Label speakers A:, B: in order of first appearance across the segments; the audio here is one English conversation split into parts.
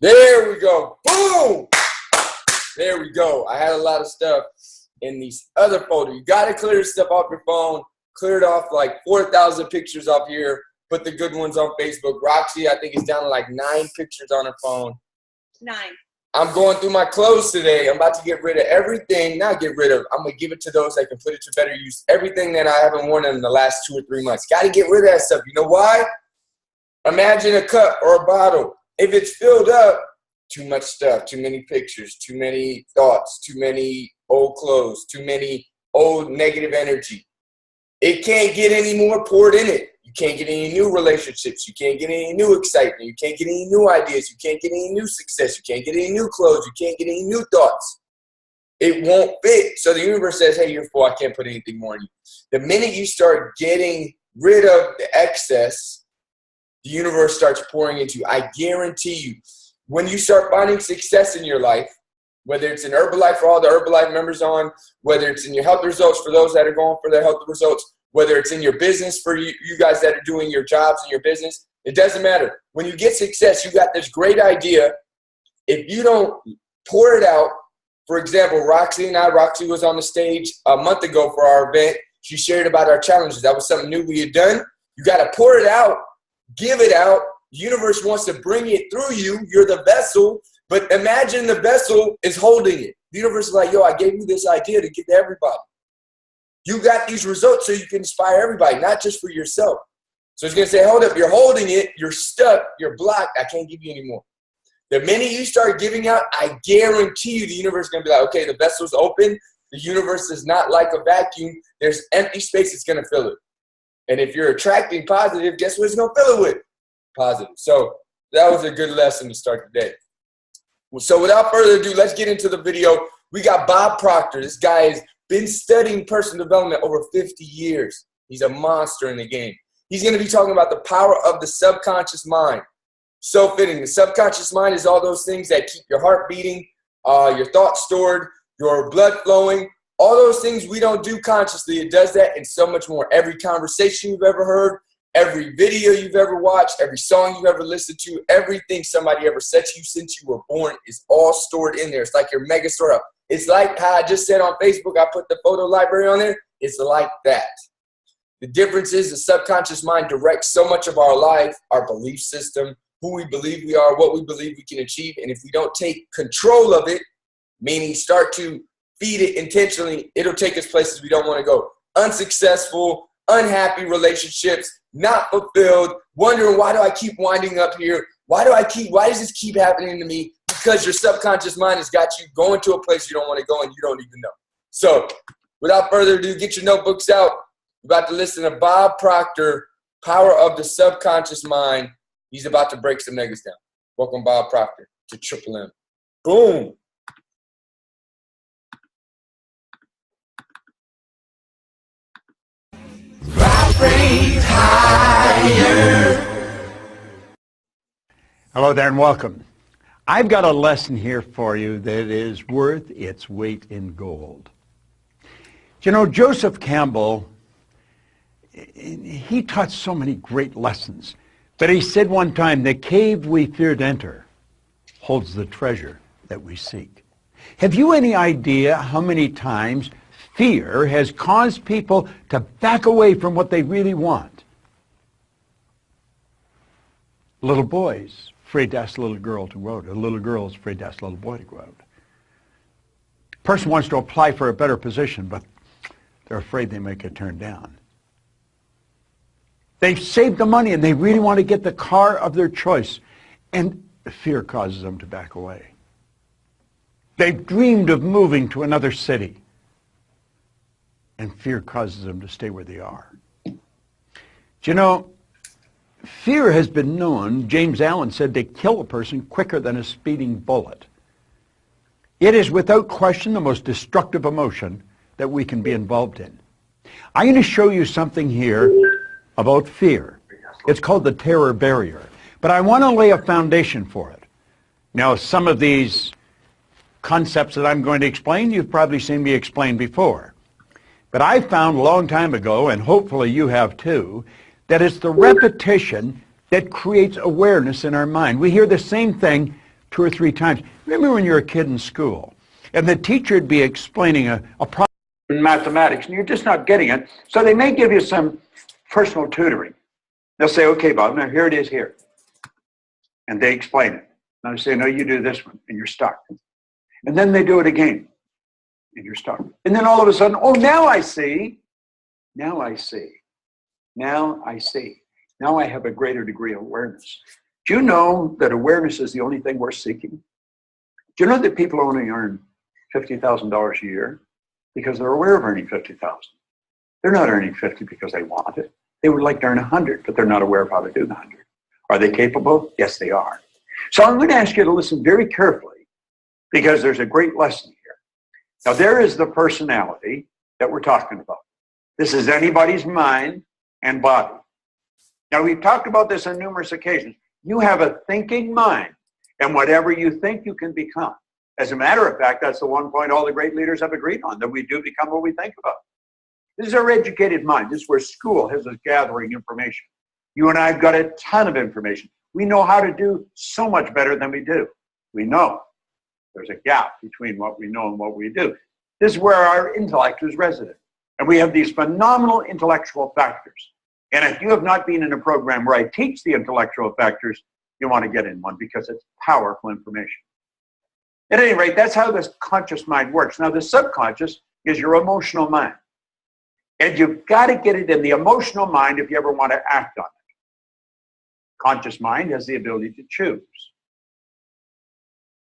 A: There we go. Boom. There we go. I had a lot of stuff in these other folders. You got to clear this stuff off your phone. Cleared off like 4,000 pictures off here. Put the good ones on Facebook. Roxy, I think, is down to like 9 pictures on her phone.
B: 9.
A: I'm going through my clothes today. I'm about to get rid of everything. Not get rid of. I'm going to give it to those that can put it to better use. Everything that I haven't worn in the last 2 or 3 months. Got to get rid of that stuff. You know why? Imagine a cup or a bottle. If it's filled up, too much stuff, too many pictures, too many thoughts, too many old clothes, too many old negative energy. It can't get any more poured in it. You can't get any new relationships. You can't get any new excitement. You can't get any new ideas. You can't get any new success. You can't get any new clothes. You can't get any new thoughts. It won't fit. So the universe says, hey, you're full. I can't put anything more in you. The minute you start getting rid of the excess, the universe starts pouring into you. I guarantee you, when you start finding success in your life, whether it's in Herbalife for all the Herbalife members on, whether it's in your health results for those that are going for their health results, whether it's in your business for you guys that are doing your jobs in your business, it doesn't matter. When you get success, you got this great idea. If you don't pour it out, for example, Roxy was on the stage a month ago for our event. She shared about our challenges. That was something new we had done. You got to pour it out, give it out. The universe wants to bring it through you. You're the vessel. But imagine the vessel is holding it. The universe is like, yo, I gave you this idea to give to everybody. You got these results so you can inspire everybody, not just for yourself. So it's going to say, hold up, you're holding it, you're stuck, you're blocked, I can't give you any more. The minute you start giving out, I guarantee you the universe is going to be like, okay, the vessel's open. The universe is not like a vacuum. There's empty space, it's going to fill it. And if you're attracting positive, guess what it's going to fill it with? Positive. So that was a good lesson to start the day. So without further ado, let's get into the video. We got Bob Proctor. This guy has been studying personal development over 50 years. He's a monster in the game. He's going to be talking about the power of the subconscious mind. So fitting. The subconscious mind is all those things that keep your heart beating, your thoughts stored, your blood flowing. All those things we don't do consciously. It does that and so much more. Every conversation you've ever heard, every video you've ever watched, every song you've ever listened to, everything somebody ever said to you since you were born is all stored in there. It's like your mega store up. It's like how I just said on Facebook, I put the photo library on there. It's like that. The difference is the subconscious mind directs so much of our life, our belief system, who we believe we are, what we believe we can achieve. And if we don't take control of it, meaning start to feed it intentionally, it'll take us places we don't want to go. Unsuccessful, unhappy relationships, not fulfilled, wondering why do I keep winding up here? Why does this keep happening to me? Because your subconscious mind has got you going to a place you don't want to go and you don't even know. So without further ado, get your notebooks out. We're about to listen to Bob Proctor, Power of the Subconscious Mind. He's about to break some niggas down. Welcome, Bob Proctor, to Triple M. Boom.
C: Vibrate higher. Hello there and welcome. I've got a lesson here for you that is worth its weight in gold. You know, Joseph Campbell, he taught so many great lessons. But he said one time, the cave we fear to enter holds the treasure that we seek. Have you any idea how many times fear has caused people to back away from what they really want? Little boys afraid to ask a little girl to go out. A little girl is afraid to ask a little boy to go out. A person wants to apply for a better position, but they're afraid they might get turned down. They've saved the money and they really want to get the car of their choice, and fear causes them to back away. They've dreamed of moving to another city, and fear causes them to stay where they are. Do you know, fear has been known, James Allen said, to kill a person quicker than a speeding bullet. It is without question the most destructive emotion that we can be involved in. I'm going to show you something here about fear. It's called the terror barrier. But I want to lay a foundation for it. Now, some of these concepts that I'm going to explain, you've probably seen me explain before. But I found a long time ago, and hopefully you have too, that it's the repetition that creates awareness in our mind. We hear the same thing 2 or 3 times. Remember when you were a kid in school, and the teacher would be explaining a problem in mathematics, and you're just not getting it, so they may give you some personal tutoring. They'll say, okay, Bob, now here it is here. And they explain it. And I say, no, you do this one, and you're stuck. And then they do it again, and you're stuck. And then all of a sudden, oh, now I see. Now I see. Now I see. Now I have a greater degree of awareness. Do you know that awareness is the only thing worth seeking? Do you know that people only earn $50,000 a year because they're aware of earning $50,000? They're not earning 50 because they want it. They would like to earn 100, but they're not aware of how to do the 100. Are they capable? Yes, they are. So I'm going to ask you to listen very carefully because there's a great lesson here. Now, there is the personality that we're talking about. This is anybody's mind and body. Now, we've talked about this on numerous occasions. You have a thinking mind, and whatever you think, you can become. As a matter of fact, that's the one point all the great leaders have agreed on, that we do become what we think about. This is our educated mind. This is where school has us gathering information. You and I have got a ton of information. We know how to do so much better than we do. We know there's a gap between what we know and what we do. This is where our intellect is resident. And we have these phenomenal intellectual factors. And if you have not been in a program where I teach the intellectual factors, you want to get in one because it's powerful information. At any rate, that's how this conscious mind works. Now, the subconscious is your emotional mind. And you've got to get it in the emotional mind if you ever want to act on it. Conscious mind has the ability to choose.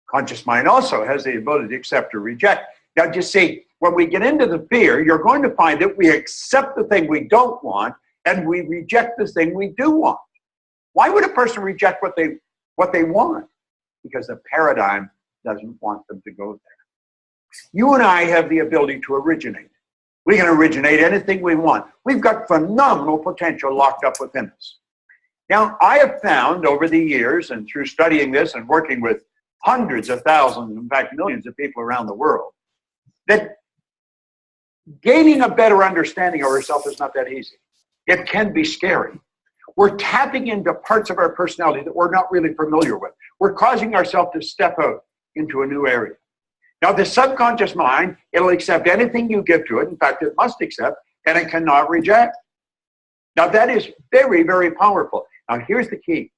C: Conscious mind also has the ability to accept or reject. Now, you see, when we get into the fear, you're going to find that we accept the thing we don't want and we reject the thing we do want. Why would a person reject what they want? Because the paradigm doesn't want them to go there. You and I have the ability to originate. We can originate anything we want. We've got phenomenal potential locked up within us. Now, I have found over the years and through studying this and working with hundreds of thousands, in fact, millions of people around the world, that gaining a better understanding of ourselves is not that easy. It can be scary. We're tapping into parts of our personality that we're not really familiar with. We're causing ourselves to step out into a new area. Now, the subconscious mind, it'll accept anything you give to it. In fact, it must accept, and it cannot reject. Now, that is very, very powerful. Now, here's the key.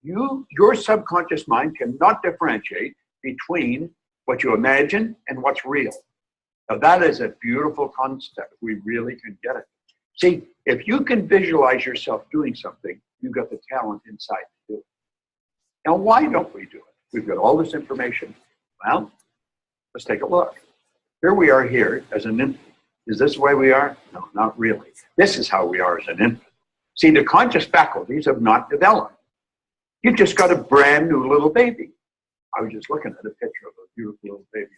C: Your subconscious mind cannot differentiate between what you imagine and what's real. Now, that is a beautiful concept. We really can get it. See, if you can visualize yourself doing something, you've got the talent inside to do it. Now, why don't we do it? We've got all this information. Well, let's take a look. Here we are here as an infant. Is this the way we are? No, not really. This is how we are as an infant. See, the conscious faculties have not developed. You just got a brand new little baby. I was just looking at a picture of a beautiful little baby.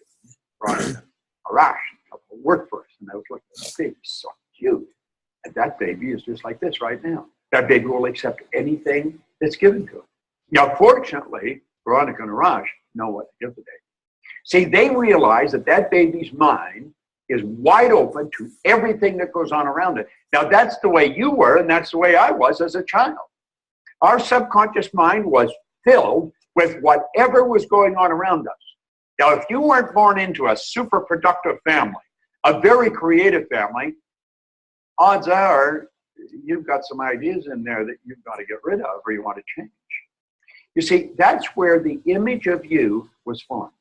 C: Brought in a rash, a couple of work for us, and I was looking at the baby, so cute. And that baby is just like this right now. That baby will accept anything that's given to it. Now, fortunately, Veronica and Arash know what to give the baby. See, they realize that that baby's mind is wide open to everything that goes on around it. Now, that's the way you were, and that's the way I was as a child. Our subconscious mind was filled with whatever was going on around us. Now, if you weren't born into a super productive family, a very creative family, odds are you've got some ideas in there that you've got to get rid of or you want to change. You see, that's where the image of you was formed.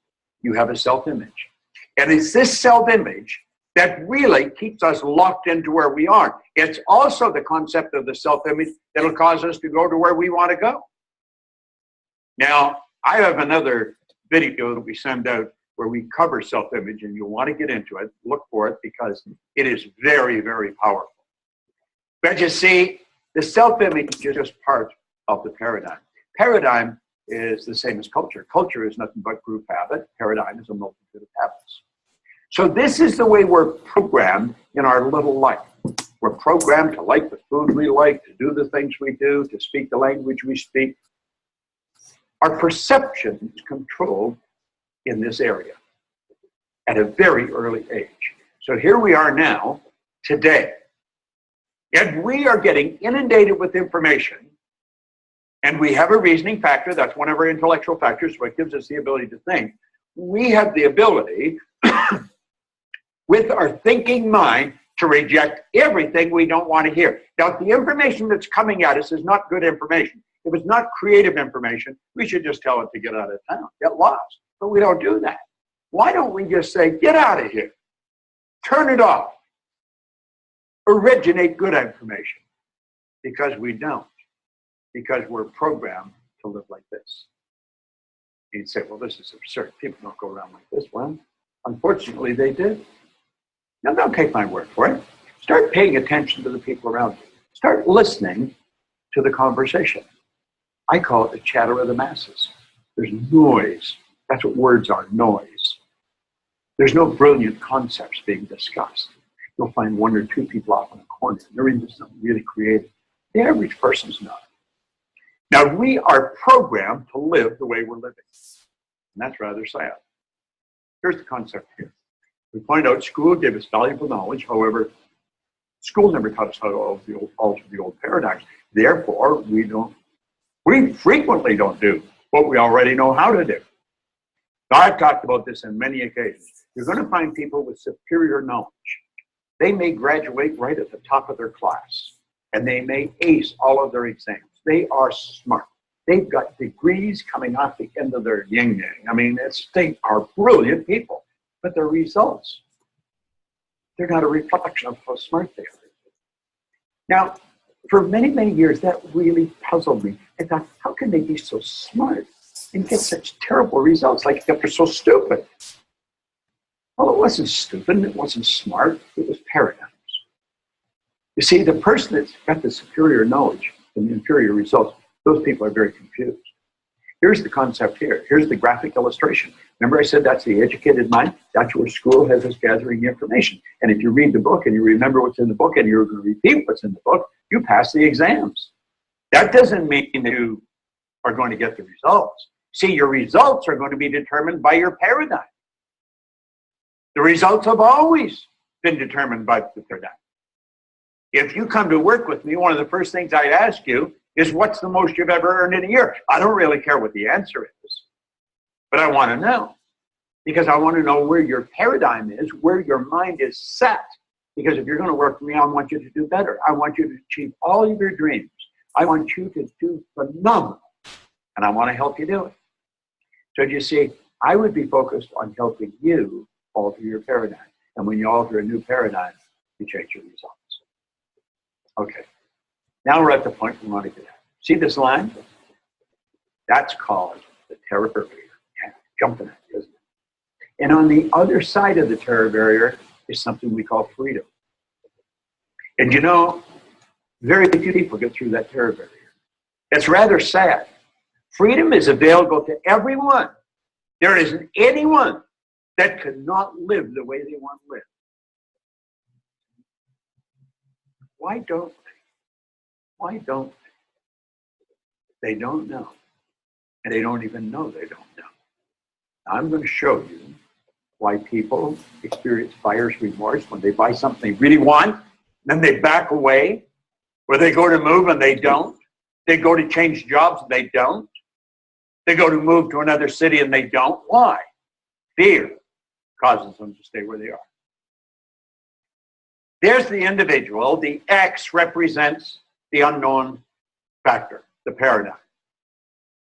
C: You have a self-image. And it's this self-image that really keeps us locked into where we are. It's also the concept of the self-image that'll cause us to go to where we want to go. Now, I have another video that we send out where we cover self-image, and you'll want to get into it. Look for it because it is very, very powerful. But you see, the self-image is just part of the paradigm. Paradigm is the same as culture. Culture is nothing but group habit. Paradigm is a multitude of habits. So this is the way we're programmed in our little life. We're programmed to like the food we like, to do the things we do, to speak the language we speak. Our perception is controlled in this area at a very early age. So here we are now, today, and we are getting inundated with information, And we have a reasoning factor. That's one of our intellectual factors, so it gives us the ability to think. We have the ability, with our thinking mind, to reject everything we don't want to hear. Now, if the information that's coming at us is not good information, if it's not creative information, we should just tell it to get out of town, get lost. But we don't do that. Why don't we just say, get out of here, turn it off, originate good information? Because we don't. Because we're programmed to live like this. You'd say, well, this is absurd. People don't go around like this. Well, unfortunately, they do. Now, don't take my word for it. Start paying attention to the people around you. Start listening to the conversation. I call it the chatter of the masses. There's noise. That's what words are, noise. There's no brilliant concepts being discussed. You'll find one or two people off in a corner. They're into something really creative. The average person's not. Now, we are programmed to live the way we're living. And that's rather sad. Here's the concept here. We find out school gave us valuable knowledge. However, school never taught us how to alter the old paradigms. Therefore, we frequently don't do what we already know how to do. Now, I've talked about this on many occasions. You're going to find people with superior knowledge. They may graduate right at the top of their class, and they may ace all of their exams. They are smart. They've got degrees coming off the end of their yin-yang. I mean, they are brilliant people, but their results, they're not a reflection of how smart they are. Now, for many, many years, that really puzzled me. I thought, how can they be so smart and get such terrible results? Like, they're so stupid. Well, it wasn't stupid, it wasn't smart, it was paradigms. You see, the person that's got the superior knowledge and the inferior results, those people are very confused. Here's the concept here. Here's the graphic illustration. Remember I said that's the educated mind? That's where school has us gathering information. And if you read the book and you remember what's in the book and you're going to repeat what's in the book, you pass the exams. That doesn't mean that you are going to get the results. See, your results are going to be determined by your paradigm. The results have always been determined by the paradigm. If you come to work with me, one of the first things I ask you is, what's the most you've ever earned in a year? I don't really care what the answer is, but I want to know, because I want to know where your paradigm is, where your mind is set. Because if you're going to work for me, I want you to do better. I want you to achieve all of your dreams. I want you to do phenomenal, and I want to help you do it. So you see, I would be focused on helping you alter your paradigm. And when you alter a new paradigm, you change your results. Okay. Now we're at the point we want to get at. See this line? That's called the terror barrier. Yeah, jumping at you, isn't it? And on the other side of the terror barrier is something we call freedom. And you know, very few people get through that terror barrier. It's rather sad. Freedom is available to everyone. There isn't anyone that cannot live the way they want to live. Why don't they? Why don't they? They don't know. And they don't even know they don't know. I'm going to show you why people experience buyer's remorse when they buy something they really want, then they back away, or they go to move and they don't. They go to change jobs and they don't. They go to move to another city and they don't. Why? Fear causes them to stay where they are. There's the individual. The X represents the unknown factor, the paradigm.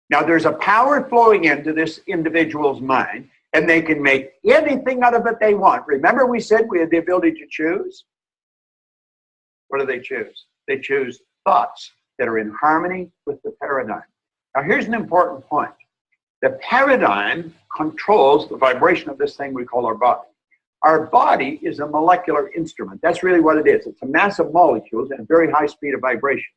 C: Now, there's a power flowing into this individual's mind, and they can make anything out of it they want. Remember we said we had the ability to choose? What do they choose? They choose thoughts that are in harmony with the paradigm. Now, here's an important point. The paradigm controls the vibration of this thing we call our body. Our body is a molecular instrument. That's really what it is. It's a mass of molecules at a very high speed of vibration.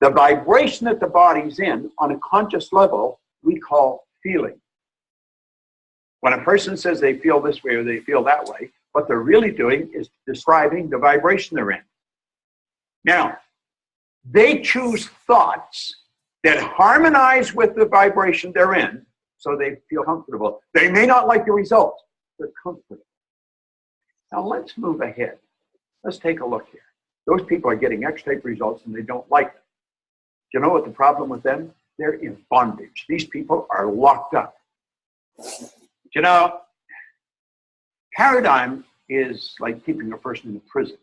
C: The vibration that the body's in on a conscious level, we call feeling. When a person says they feel this way or they feel that way, what they're really doing is describing the vibration they're in. Now, they choose thoughts that harmonize with the vibration they're in, so they feel comfortable. They may not like the results, they're comfortable. Now let's move ahead. Let's take a look here. Those people are getting X-type results and they don't like them. you know what the problem with them? They're in bondage. These people are locked up. You know, paradigm is like keeping a person in a prison.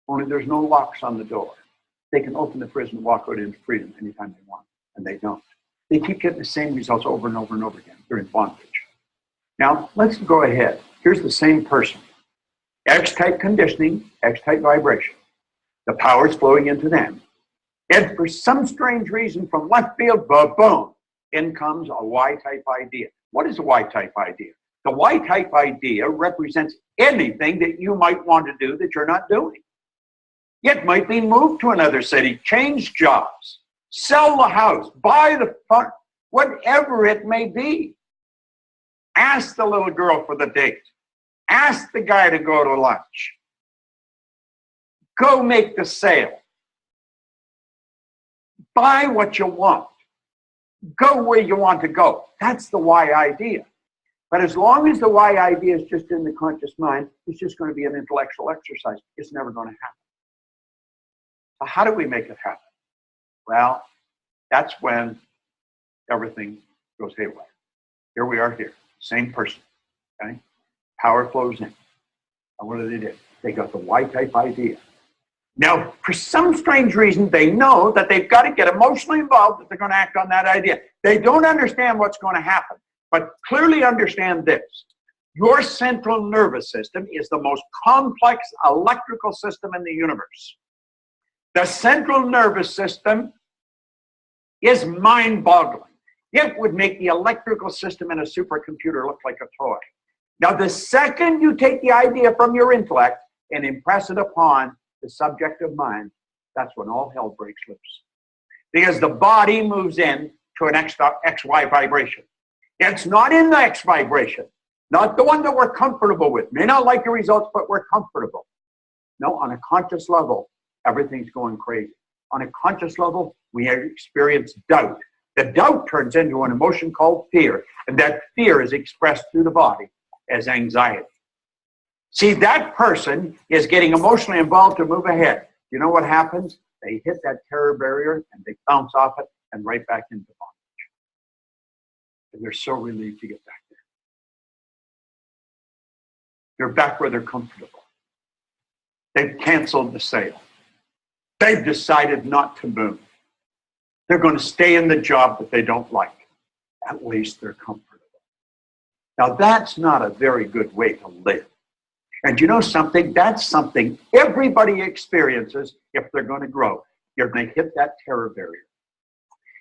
C: Only there's no locks on the door. They can open the prison and walk out into freedom anytime they want, and they don't. They keep getting the same results over and over and over again. They're in bondage. Now, let's go ahead. Here's the same person. X-type conditioning, X-type vibration. The power's flowing into them. And for some strange reason from left field, boom, in comes a Y-type idea. What is a Y-type idea? The Y-type idea represents anything that you might want to do that you're not doing. It might be move to another city, change jobs, sell the house, buy the farm, whatever it may be. Ask the little girl for the date. Ask the guy to go to lunch. Go make the sale. Buy what you want. Go where you want to go. That's the Y idea. But as long as the Y idea is just in the conscious mind, it's just going to be an intellectual exercise. It's never going to happen. So how do we make it happen? Well, that's when everything goes haywire. Here we are here. Same person. Okay? Power flows in. And what do? They got the Y-type idea. Now, for some strange reason, they know that they've got to get emotionally involved if they're going to act on that idea. They don't understand what's going to happen, but clearly understand this. Your central nervous system is the most complex electrical system in the universe. The central nervous system is mind-boggling. It would make the electrical system in a supercomputer look like a toy. Now, the second you take the idea from your intellect and impress it upon the subjective mind, that's when all hell breaks loose. Because the body moves in to an XY vibration. It's not in the X vibration, not the one that we're comfortable with. May not like the results, but we're comfortable. No, on a conscious level, everything's going crazy. On a conscious level, we experience doubt. The doubt turns into an emotion called fear, and that fear is expressed through the body as anxiety. See, that person is getting emotionally involved to move ahead. You know what happens? They hit that terror barrier and they bounce off it and right back into bondage. And they're so relieved to get back there. They're back where they're comfortable. They've canceled the sale. They've decided not to move. They're going to stay in the job that they don't like. At least they're comfortable. Now, that's not a very good way to live. And you know something? That's something everybody experiences if they're going to grow. You're going to hit that terror barrier.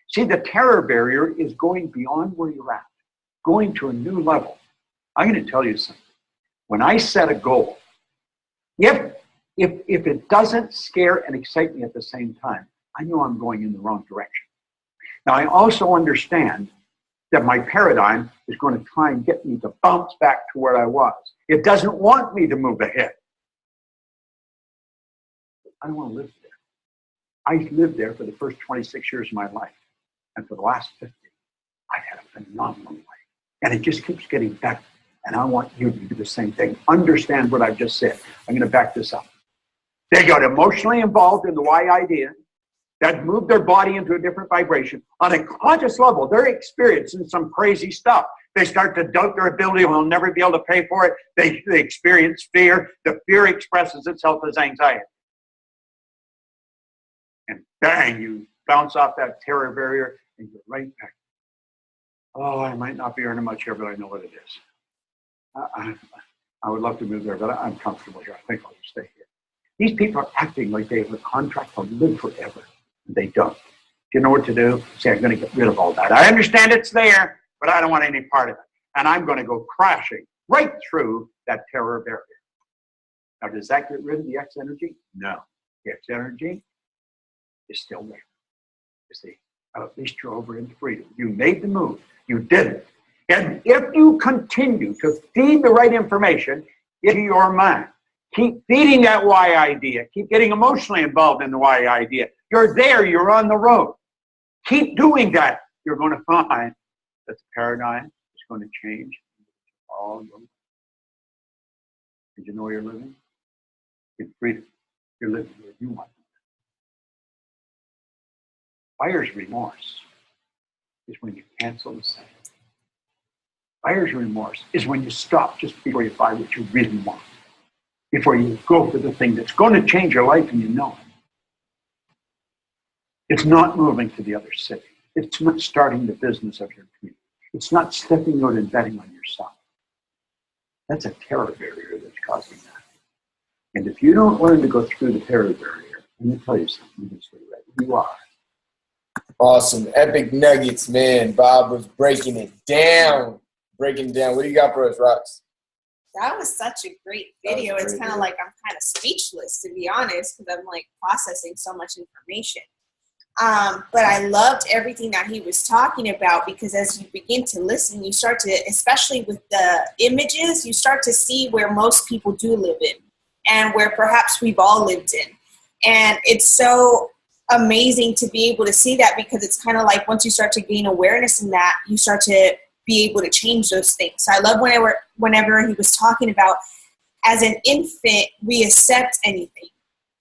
C: See, the terror barrier is going beyond where you're at, going to a new level. I'm going to tell you something. When I set a goal, if it doesn't scare and excite me at the same time, I know I'm going in the wrong direction. Now, I also understand that my paradigm is going to try and get me to bounce back to where I was. It doesn't want me to move ahead. I don't want to live there. I lived there for the first 26 years of my life. And for the last 50, I've had a phenomenal life. And it just keeps getting better. And I want you to do the same thing. Understand what I've just said. I'm going to back this up. They got emotionally involved in the Y idea. That moved their body into a different vibration. On a conscious level, they're experiencing some crazy stuff. They start to doubt their ability, will never be able to pay for it. They experience fear. The fear expresses itself as anxiety. And bang, you bounce off that terror barrier and you're right back. Oh, I might not be earning much here, but I know what it is. I would love to move there, but I'm comfortable here. I think I'll just stay here. These people are acting like they have a contract to live forever. They don't. You know what to do? Say, I'm going to get rid of all that. I understand it's there, but I don't want any part of it. And I'm going to go crashing right through that terror barrier. Now, does that get rid of the X energy? No. The X energy is still there. You see, at least you're over into freedom. You made the move. You did it. And if you continue to feed the right information into your mind, keep feeding that Y idea, keep getting emotionally involved in the Y idea, you're there, you're on the road. Keep doing that. You're going to find that the paradigm is going to change all your life. Did you know where you're living? In freedom. You're living where you want. Buyer's remorse is when you cancel the sale. Buyer's remorse is when you stop just before you buy what you really want, before you go for the thing that's going to change your life and you know it. It's not moving to the other city. It's not starting the business of your dream. It's not stepping out and betting on yourself. That's a terror barrier that's causing that. And if you don't learn to go through the terror barrier, let me tell you something, you can stay right where you are.
A: Awesome. Epic nuggets, man. Bob was breaking it down. What do you got for us, Rox?
B: That was such a great video. It's kind of like I'm kind of speechless, to be honest, because I'm like processing so much information. But I loved everything that he was talking about, because as you begin to listen, you start to, especially with the images, you start to see where most people do live in and where perhaps we've all lived in. And it's so amazing to be able to see that, because it's kind of like once you start to gain awareness in that, you start to be able to change those things. So I love whenever he was talking about, as an infant, we accept anything.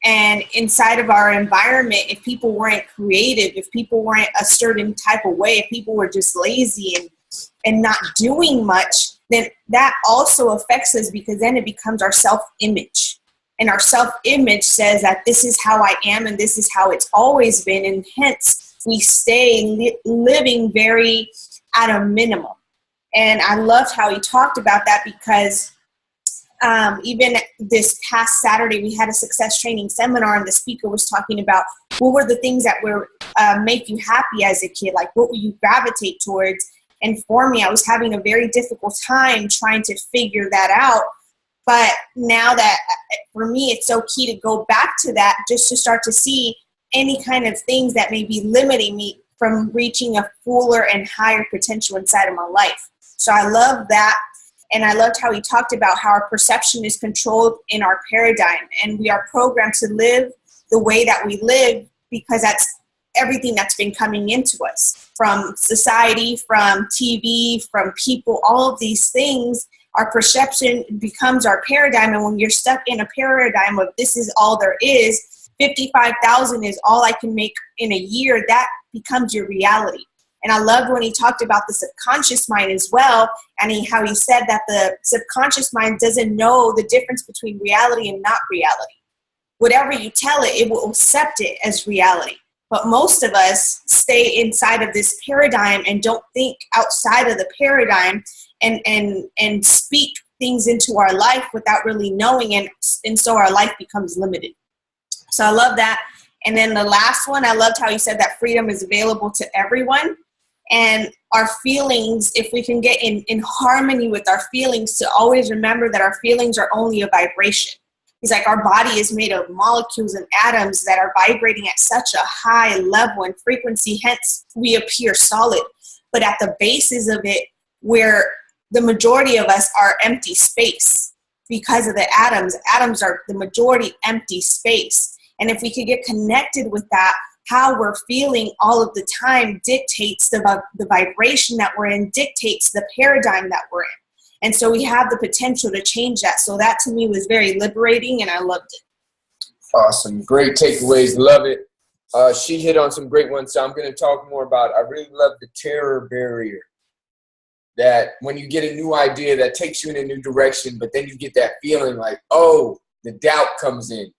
B: And inside of our environment, if people weren't creative, if people weren't a certain type of way, if people were just lazy and not doing much, then that also affects us, because then it becomes our self-image. And our self-image says that this is how I am and this is how it's always been. And hence, we stay living very at a minimum. And I loved how he talked about that, because even this past Saturday, we had a success training seminar, and the speaker was talking about what were the things that were make you happy as a kid, like what would you gravitate towards. And for me, I was having a very difficult time trying to figure that out. But now that, for me, it's so key to go back to that, just to start to see any kind of things that may be limiting me from reaching a fuller and higher potential inside of my life. So I love that. And I loved how he talked about how our perception is controlled in our paradigm, and we are programmed to live the way that we live, because that's everything that's been coming into us from society, from TV, from people, all of these things. Our perception becomes our paradigm. And when you're stuck in a paradigm of this is all there is, 55,000 is all I can make in a year, that becomes your reality. And I loved when he talked about the subconscious mind as well, and how he said that the subconscious mind doesn't know the difference between reality and not reality. Whatever you tell it, it will accept it as reality. But most of us stay inside of this paradigm and don't think outside of the paradigm and speak things into our life without really knowing, and so our life becomes limited. So I love that. And then the last one, I loved how he said that freedom is available to everyone. And our feelings, if we can get in harmony with our feelings, to always remember that our feelings are only a vibration. He's like, our body is made of molecules and atoms that are vibrating at such a high level and frequency, hence we appear solid. But at the basis of it, where the majority of us are empty space because of the atoms are the majority empty space. And if we could get connected with that, how we're feeling all of the time dictates the vibration that we're in, dictates the paradigm that we're in. And so we have the potential to change that. So that to me was very liberating, and I loved it.
A: Awesome. Great takeaways. Love it. She hit on some great ones, so I'm going to talk more about. I really love the terror barrier. That when you get a new idea that takes you in a new direction, but then you get that feeling like, oh, the doubt comes in.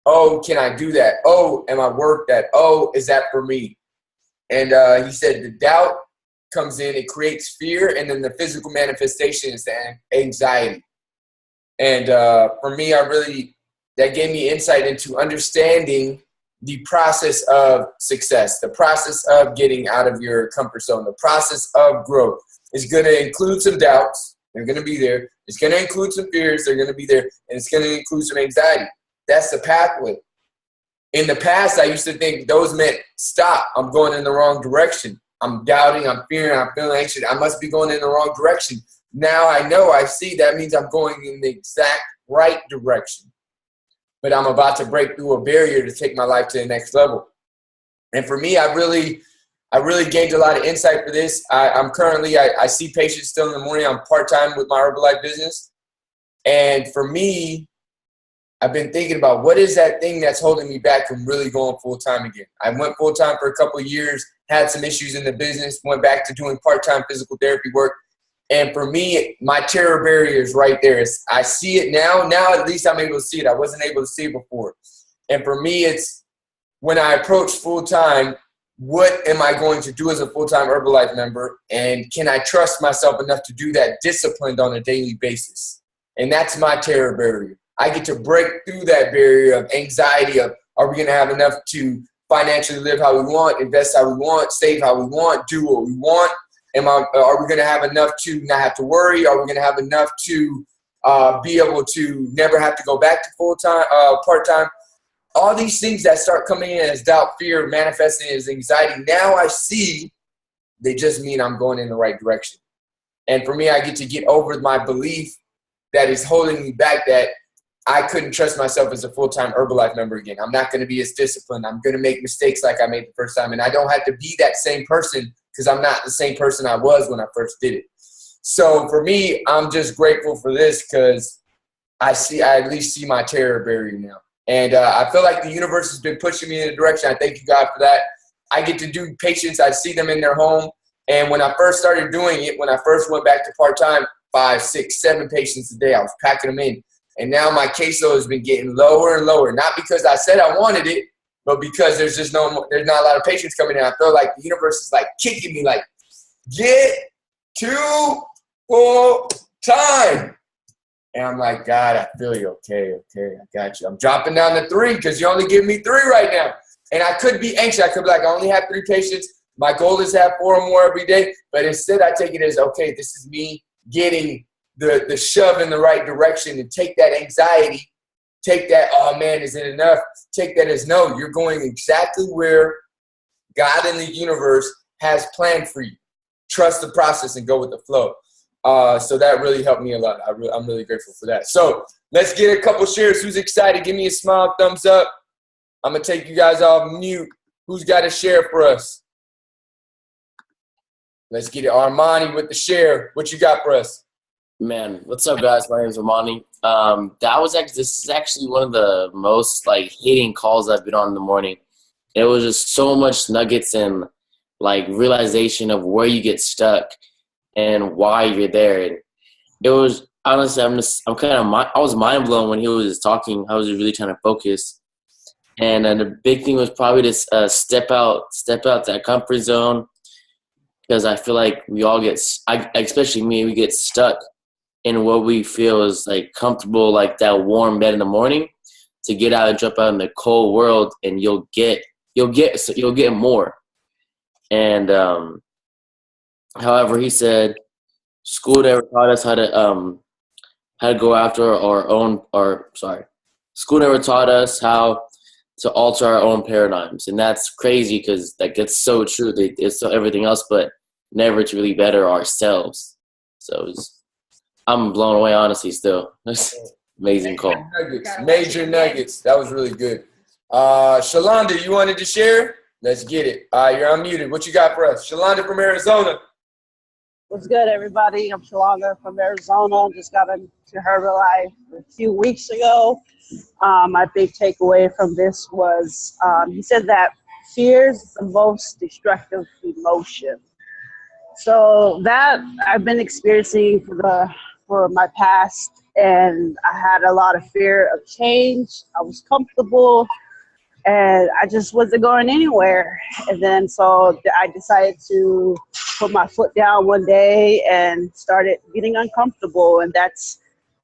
A: Oh, can I do that? Oh, am I worth that? Oh, is that for me? And he said the doubt comes in, it creates fear, and then the physical manifestation is the anxiety. And for me, that gave me insight into understanding the process of success, the process of getting out of your comfort zone, the process of growth. It's going to include some doubts. They're going to be there. It's going to include some fears. They're going to be there. And it's going to include some anxiety. That's the pathway. In the past, I used to think those meant stop. I'm going in the wrong direction. I'm doubting. I'm fearing. I'm feeling anxious. I must be going in the wrong direction. Now I know, I see that means I'm going in the exact right direction. But I'm about to break through a barrier to take my life to the next level. And for me, I really gained a lot of insight for this. I'm currently, I see patients still in the morning. I'm part-time with my Herbalife business. And for me, I've been thinking about what is that thing that's holding me back from really going full-time again. I went full-time for a couple of years, had some issues in the business, went back to doing part-time physical therapy work. And for me, my terror barrier is right there. I see it now. Now at least I'm able to see it. I wasn't able to see it before. And for me, it's when I approach full-time, what am I going to do as a full-time Herbalife member? And can I trust myself enough to do that disciplined on a daily basis? And that's my terror barrier. I get to break through that barrier of anxiety of, are we going to have enough to financially live how we want, invest how we want, save how we want, do what we want? Are we going to have enough to not have to worry? Are we going to have enough to be able to never have to go back to full-time, part-time? All these things that start coming in as doubt, fear, manifesting as anxiety, now I see they just mean I'm going in the right direction. And for me, I get to get over my belief that is holding me back, that I couldn't trust myself as a full-time Herbalife member again. I'm not going to be as disciplined. I'm going to make mistakes like I made the first time. And I don't have to be that same person because I'm not the same person I was when I first did it. So for me, I'm just grateful for this because I at least see my terror barrier now. And I feel like the universe has been pushing me in a direction. I thank you, God, for that. I get to do patients. I see them in their home. And when I first started doing it, when I first went back to part-time, 5, 6, 7 patients a day, I was packing them in. And now my caseload has been getting lower and lower, not because I said I wanted it, but because there's not a lot of patients coming in. I feel like the universe is like kicking me, like, get to full time. And I'm like, God, I feel you. Okay, I got you. I'm dropping down to 3 because you only give me 3 right now. And I could be anxious. I could be like, I only have 3 patients. My goal is to have 4 or more every day. But instead I take it as, okay, this is me getting the shove in the right direction, and take that anxiety, take that, oh man, is it enough? Take that as, no, you're going exactly where God in the universe has planned for you. Trust the process and go with the flow. So that really helped me a lot. I'm really grateful for that. So let's get a couple shares. Who's excited? Give me a smile, thumbs up. I'm going to take you guys off mute. Who's got a share for us? Let's get it. Armani with the share. What you got for us?
D: Man, what's up, guys? My name is Armani. This is actually one of the most hitting calls I've been on in the morning. It was just so much nuggets and realization of where you get stuck and why you're there. And it was honestly, I was mind blown when he was just talking. I was just really trying to focus. And the big thing was probably to step out that comfort zone, because I feel like we all especially me, we get stuck in what we feel is comfortable, that warm bed in the morning, to get out and jump out in the cold world, and you'll get more. And however, he said, school never taught us how to go after school never taught us how to alter our own paradigms. And that's crazy because that's so true. It's so everything else, but never to really better ourselves. So I'm blown away, honestly, still. Amazing call.
A: Major nuggets. That was really good. Shalonda, you wanted to share? Let's get it. You're unmuted. What you got for us? Shalonda from Arizona.
E: What's good, everybody? I'm Shalonda from Arizona. Just got into Herbalife a few weeks ago. My big takeaway from this was he said that fear is the most destructive emotion. So that I've been experiencing for my past, and I had a lot of fear of change. I was comfortable, and I just wasn't going anywhere. And then so I decided to put my foot down one day and started getting uncomfortable, and that's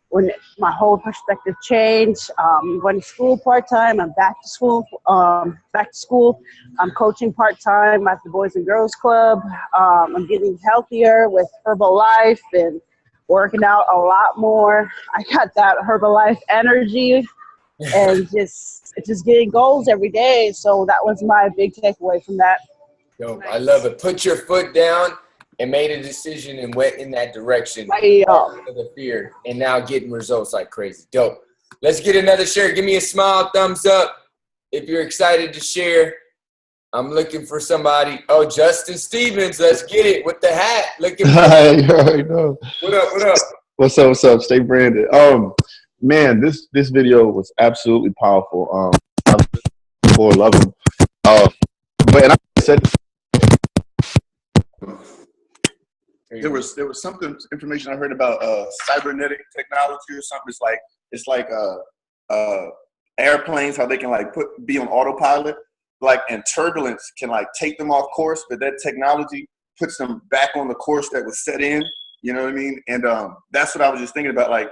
E: when my whole perspective changed. I'm going to school part-time. I'm back to school. I'm coaching part-time at the Boys and Girls Club. I'm getting healthier with Herbalife and working out a lot more. I got that Herbalife energy and just getting goals every day. So that was my big takeaway from that.
A: Yo, I love it. Put your foot down and made a decision and went in that direction. The fear, and now getting results like crazy. Dope. Let's get another share. Give me a smile, thumbs up if you're excited to share. I'm looking for somebody. Oh, Justin Stevens. Let's get it with the hat. Looking for
F: Hi, you already know.
A: What up?
F: What's up? Stay branded. man, this video was absolutely powerful. I love him. But and I said there was something information I heard about cybernetic technology or something. It's like airplanes, how they can like be on autopilot, like, and turbulence can like take them off course, but that technology puts them back on the course that was set in. You know what I mean? And that's what I was just thinking about, like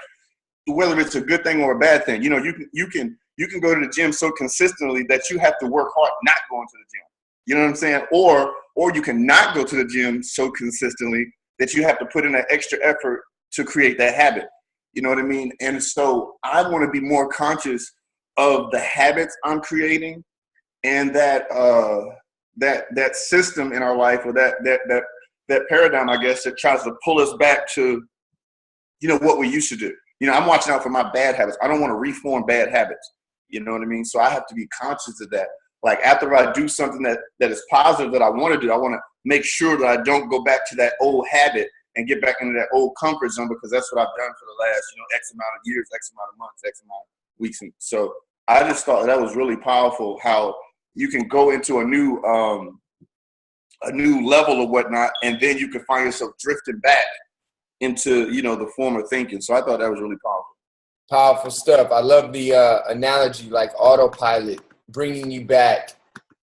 F: whether it's a good thing or a bad thing. You know, you can go to the gym so consistently that you have to work hard not going to the gym. You know what I'm saying? Or you can not go to the gym so consistently that you have to put in that extra effort to create that habit. You know what I mean? And so I want to be more conscious of the habits I'm creating and that system in our life, or that paradigm, I guess, that tries to pull us back to, you know, what we used to do. You know, I'm watching out for my bad habits. I don't want to reform bad habits. You know what I mean? So I have to be conscious of that. Like after I do something that is positive that I want to do, I want to make sure that I don't go back to that old habit and get back into that old comfort zone, because that's what I've done for the last, you know, X amount of years, X amount of months, X amount of weeks. And so I just thought that was really powerful, how you can go into a new level or whatnot, and then you can find yourself drifting back into, you know, the former thinking. So I thought that was really powerful.
A: Powerful stuff. I love the analogy, like autopilot, bringing you back.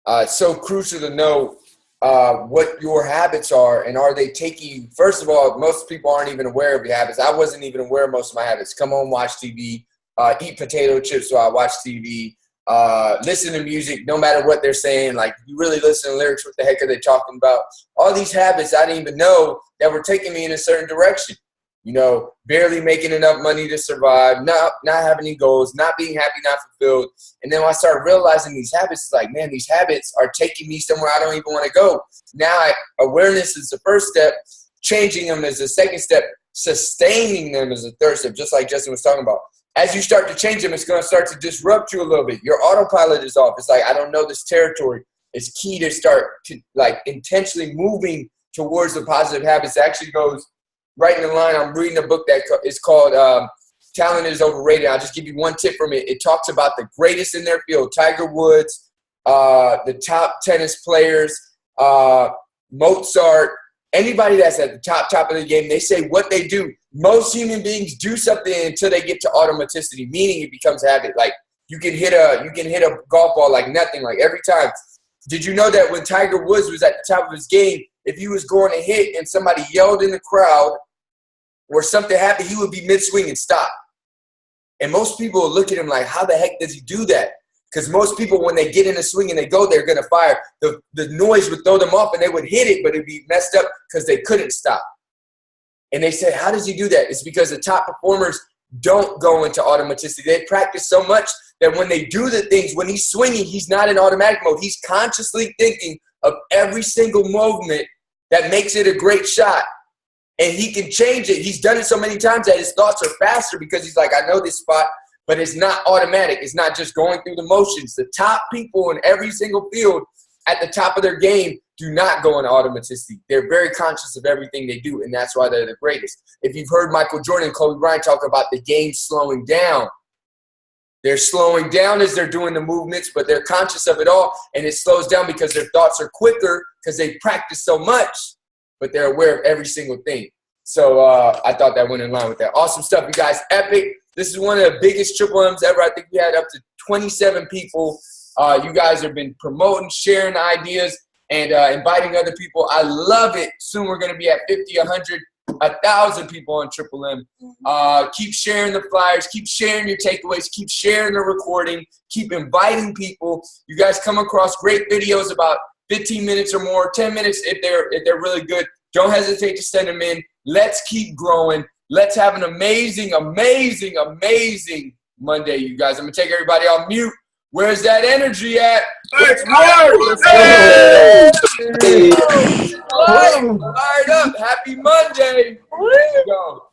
A: It's so crucial to know what your habits are, and are they taking you. First of all, most people aren't even aware of your habits. I wasn't even aware of most of my habits. Come home, watch TV, eat potato chips while I watch TV, listen to music no matter what they're saying. Like, you really listen to lyrics, what the heck are they talking about? All these habits I didn't even know that were taking me in a certain direction. You know, barely making enough money to survive, not having any goals, not being happy, not fulfilled. And then when I started realizing these habits, it's like, man, these habits are taking me somewhere I don't even want to go. Now, awareness is the first step. Changing them is the second step. Sustaining them is the third step, just like Justin was talking about. As you start to change them, it's going to start to disrupt you a little bit. Your autopilot is off. It's like, I don't know this territory. It's key to start to, like, intentionally moving towards the positive habits. It actually goes right in the line. I'm reading a book that is called Talent is Overrated. I'll just give you one tip from it. It talks about the greatest in their field: Tiger Woods, the top tennis players, Mozart, anybody that's at the top of the game. They say what they do. Most human beings do something until they get to automaticity, meaning it becomes habit. Like, you can hit a golf ball like nothing, like every time. Did you know that when Tiger Woods was at the top of his game, if he was going to hit and somebody yelled in the crowd or something happened, he would be mid-swing and stop? And most people will look at him like, how the heck does he do that? Because most people, when they get in a swing and they go, they're going to fire. The noise would throw them off and they would hit it, but it'd be messed up because they couldn't stop. And they say, how does he do that? It's because the top performers don't go into automaticity. They practice so much that when they do the things, when he's swinging, he's not in automatic mode. He's consciously thinking of every single movement that makes it a great shot. And he can change it. He's done it so many times that his thoughts are faster, because he's like, I know this spot, but it's not automatic. It's not just going through the motions. The top people in every single field at the top of their game do not go into automaticity. They're very conscious of everything they do, and that's why they're the greatest. If you've heard Michael Jordan and Kobe Bryant talk about the game slowing down, they're slowing down as they're doing the movements, but they're conscious of it all, and it slows down because their thoughts are quicker because they practice so much, but they're aware of every single thing. So I thought that went in line with that. Awesome stuff, you guys. Epic. This is one of the biggest Triple M's ever. I think we had up to 27 people. You guys have been promoting, sharing ideas, and inviting other people. I love it. Soon we're going to be at 50, 100, 1,000 people on Triple M. Keep sharing the flyers. Keep sharing your takeaways. Keep sharing the recording. Keep inviting people. You guys come across great videos about 15 minutes or more, 10 minutes if they're really good. Don't hesitate to send them in. Let's keep growing. Let's have an amazing, amazing, amazing Monday, you guys. I'm going to take everybody off mute. Where's that energy at? Let's go. Fired up. Happy Monday. Let's go.